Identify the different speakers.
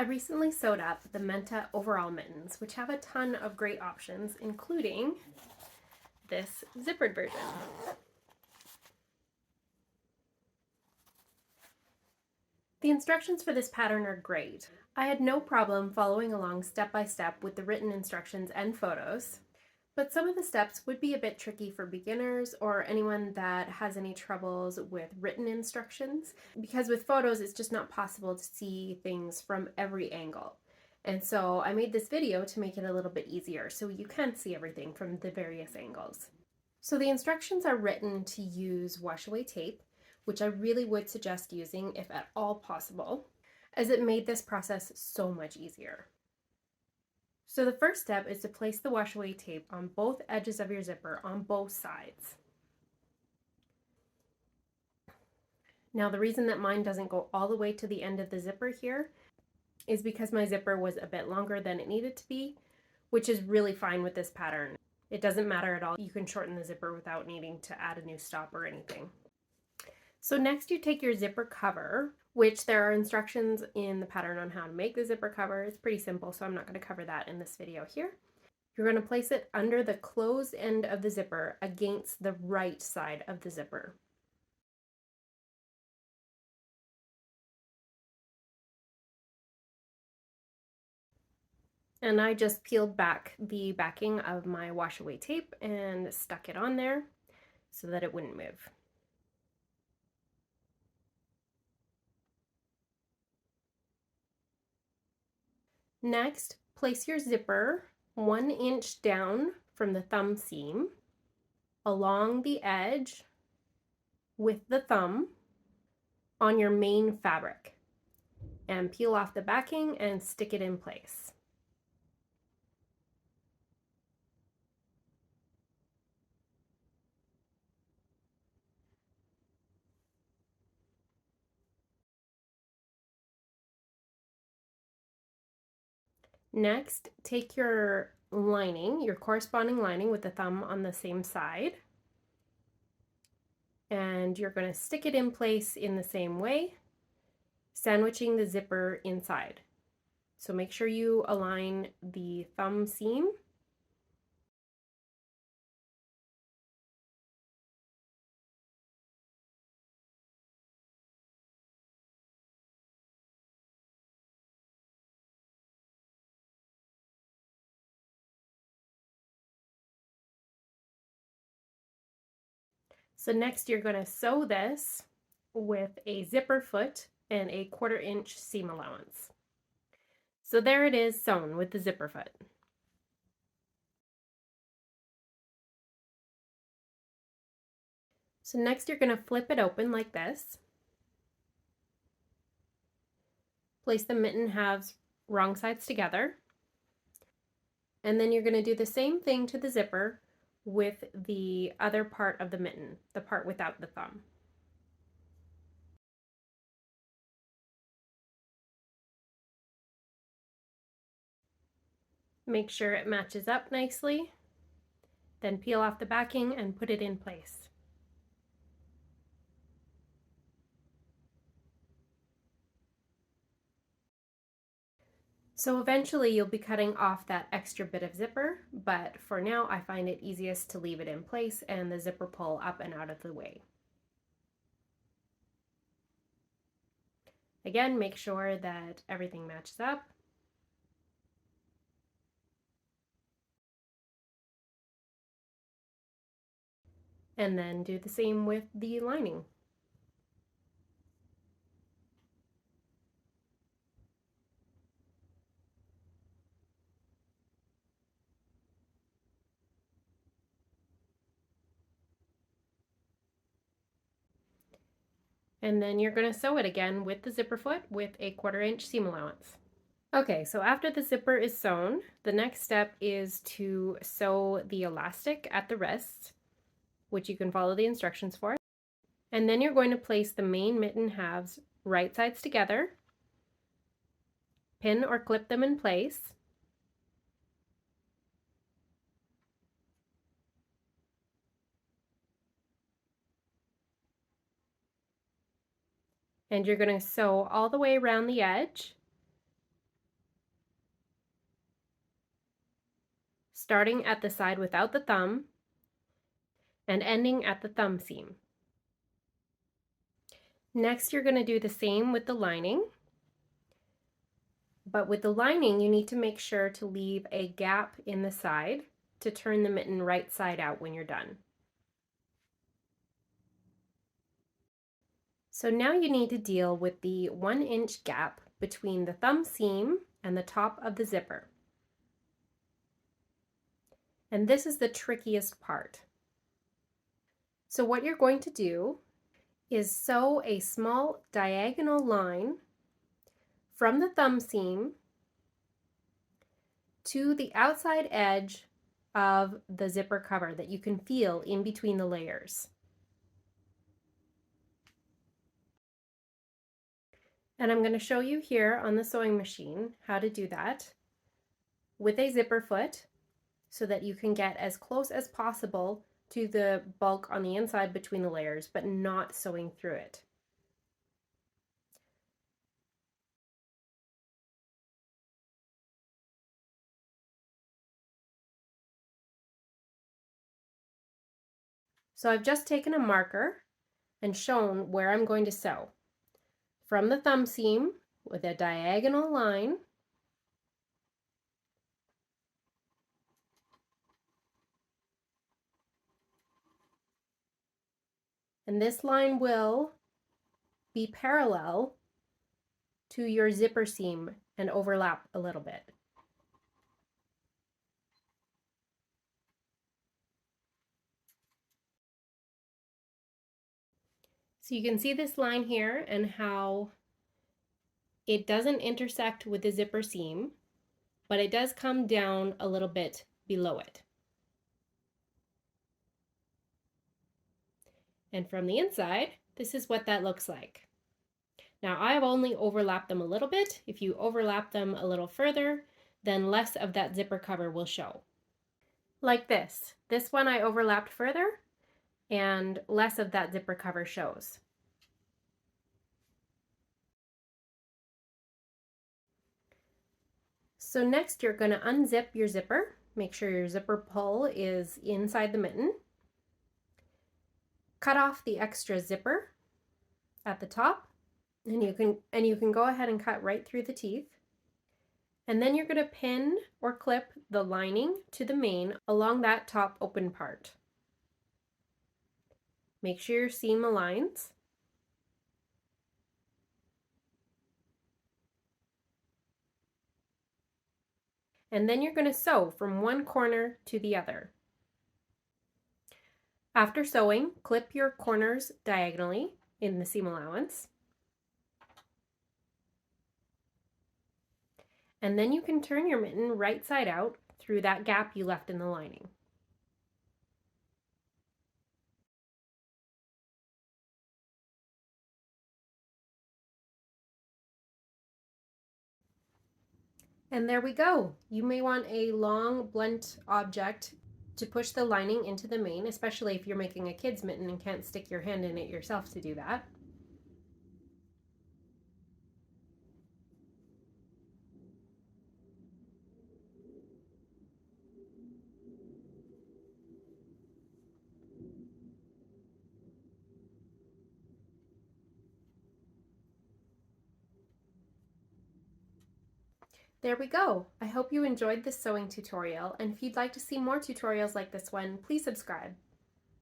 Speaker 1: I recently sewed up the Menta Overall Mittens, which have a ton of great options, including this zippered version. The instructions for this pattern are great. I had no problem following along step by step with the written instructions and photos, but some of the steps would be a bit tricky for beginners or anyone that has any troubles with written instructions, because with photos it's just not possible to see things from every angle. And so I made this video to make it a little bit easier so you can see everything from the various angles. So the instructions are written to use wash-away tape, which I really would suggest using if at all possible, as it made this process so much easier. So the first step is to place the wash-away tape on both edges of your zipper on both sides. Now the reason that mine doesn't go all the way to the end of the zipper here is because my zipper was a bit longer than it needed to be, which is really fine with this pattern. It doesn't matter at all. You can shorten the zipper without needing to add a new stop or anything. So next you take your zipper cover, which there are instructions in the pattern on how to make the zipper cover. It's pretty simple, so I'm not going to cover that in this video here. You're going to place it under the closed end of the zipper against the right side of the zipper. And I just peeled back the backing of my wash-away tape and stuck it on there so that it wouldn't move. Next, place your zipper 1 inch down from the thumb seam along the edge with the thumb on your main fabric, and peel off the backing and stick it in place. Next, take your lining, your corresponding lining with the thumb on the same side, and you're going to stick it in place in the same way, sandwiching the zipper inside. So make sure you align the thumb seam . So next you're going to sew this with a zipper foot and a 1/4 inch seam allowance. So there it is, sewn with the zipper foot. So next you're going to flip it open like this. Place the mitten halves wrong sides together. And then you're going to do the same thing to the zipper with the other part of the mitten, the part without the thumb. Make sure it matches up nicely, then peel off the backing and put it in place. So eventually you'll be cutting off that extra bit of zipper, but for now I find it easiest to leave it in place and the zipper pull up and out of the way. Again, make sure that everything matches up. And then do the same with the lining. And then you're going to sew it again with the zipper foot with a 1/4 inch seam allowance. Okay, so after the zipper is sewn, the next step is to sew the elastic at the wrist, which you can follow the instructions for. And then you're going to place the main mitten halves right sides together, pin or clip them in place, and you're going to sew all the way around the edge starting at the side without the thumb and ending at the thumb seam. Next, you're going to do the same with the lining. But with the lining, you need to make sure to leave a gap in the side to turn the mitten right side out when you're done. So now you need to deal with the 1-inch gap between the thumb seam and the top of the zipper. And this is the trickiest part. So what you're going to do is sew a small diagonal line from the thumb seam to the outside edge of the zipper cover that you can feel in between the layers. And I'm going to show you here on the sewing machine how to do that with a zipper foot so that you can get as close as possible to the bulk on the inside between the layers, but not sewing through it. So I've just taken a marker and shown where I'm going to sew. From the thumb seam with a diagonal line, and this line will be parallel to your zipper seam and overlap a little bit. So you can see this line here and how it doesn't intersect with the zipper seam, but it does come down a little bit below it. And from the inside, this is what that looks like. Now I have only overlapped them a little bit. If you overlap them a little further, then less of that zipper cover will show. Like this. This one I overlapped further and less of that zipper cover shows. So next you're going to unzip your zipper. Make sure your zipper pull is inside the mitten. Cut off the extra zipper at the top, and you can go ahead and cut right through the teeth. And then you're going to pin or clip the lining to the main along that top open part. Make sure your seam aligns. And then you're going to sew from one corner to the other. After sewing, clip your corners diagonally in the seam allowance. And then you can turn your mitten right side out through that gap you left in the lining. And there we go. You may want a long blunt object to push the lining into the main, especially if you're making a kid's mitten and can't stick your hand in it yourself to do that. There we go. I hope you enjoyed this sewing tutorial, and if you'd like to see more tutorials like this one, please subscribe.